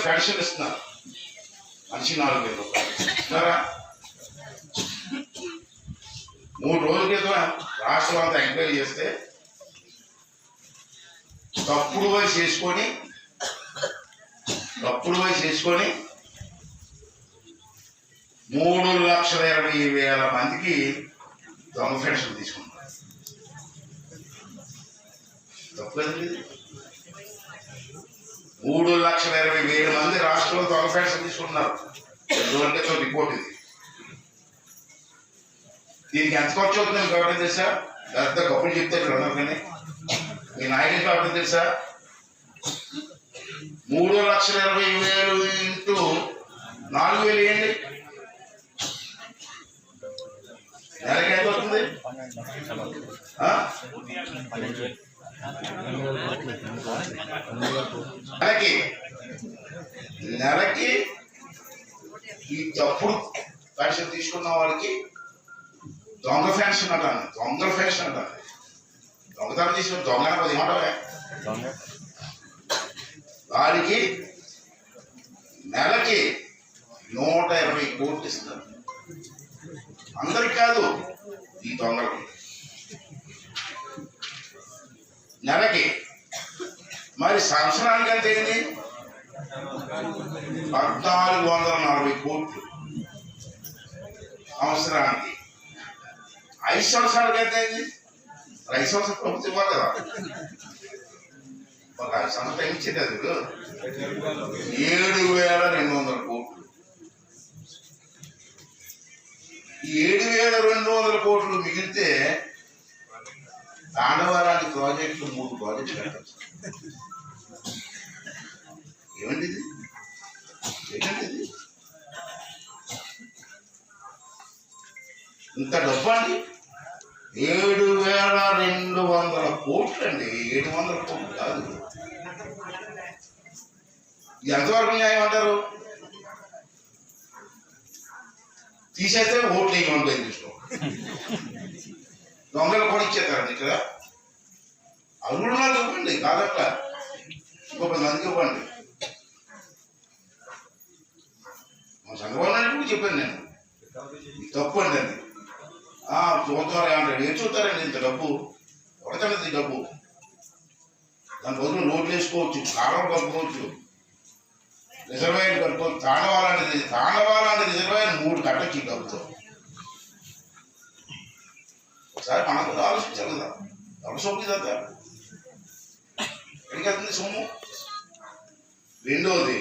Pension ఇస్తున్నారు, మనిషి 4,000 రూపాయలు ఇస్తున్నారా? 3 రోజుల క్రితం రాష్ట్రం అంతా ఎంక్వైరీ చేస్తే తప్పుడు వయసు చేసుకొని 3,20,000 మందికి దొంగ పెన్షన్ తీసుకుంటారు. తప్పు కదండి. 3,20,000 మంది రాష్ట్రంలో దొంగ పెన్షన్ తీసుకుంటున్నారు. 2 రోజుల క్రితం రిపోర్ట్ ఇది. దీనికి ఎంత ఖర్చు అవుతుంది మీకు ఎవరైనా తెలుసా? పెద్ద గొప్పలు చెప్తే ఇక్కడ ఉన్నారు, కానీ మీ నాయకుడికి ఎవరైనా తెలుసా? 3,20,000 ఇంటూ 4,000 వేయండి, నెలకి ఎంత అవుతుంది? నెలకి ఈ తప్పుడు పెన్షన్ తీసుకున్న వాడికి దొంగ పెన్షన్ అంటాను. దొంగతనం తీసుకుని దొంగ 10 ఏమంటావే? వాడికి నెలకి 120 కోట్లు ఇస్తారు. అందరికి కాదు, ఈ దొంగలకి నెలకి. మరి సంవత్సరానికి ఎంత అయింది? 1,440 కోట్లు సంవత్సరానికి. 5 సంవత్సరాలకి ఎంత అయింది? 5 సంవత్సరాలు ప్రభుత్వం ఇవ్వాలి కదా, ఒక 5 సంవత్సరాలు టైం ఇచ్చేది. అది 7,200 కోట్లు. 7,200 కోట్లు మిగిలితే తాండవరానికి ప్రాజెక్టులు 3 ప్రాజెక్టులు కట్టచ్చు. ఏమండి ఇది? ఇంత డబ్బు అండి. 7,200 కోట్లు అండి. 700 కోట్లు కాదు. ఇది ఎంతవరకు న్యాయం అంటారు? తీసేస్తే ఓట్లు వేయమని చూసుకో. దొంగలు కూడా ఇచ్చేస్తారండి ఇక్కడ. అల్లుడు నాకు ఇవ్వండి, కాదట్లా ఇంకో 10 మందికి ఇవ్వండి. మా చంద్రబాబు నాయుడు కూడా చెప్పాను నేను, తప్పు అండి అది. చూద్దారా అంటాడు. ఏం చూస్తారండి? ఇంత డబ్బు కొడతాడు. డబ్బు దాని బదులు రోడ్లు వేసుకోవచ్చు, కాలువలు కలుపుకోవచ్చు, రిజర్వాయర్ కట్టుకోవచ్చు. తాండవాలాంటి రిజర్వాయర్ 3 కట్టచ్చు ఈ డబ్బుతో. ఒకసారి మనకు ఆలోచించాలి కదా, ఎవరు సొమ్ము ఇదంతా ఎక్కడికి వెళ్తుంది సొమ్ము? రెండోది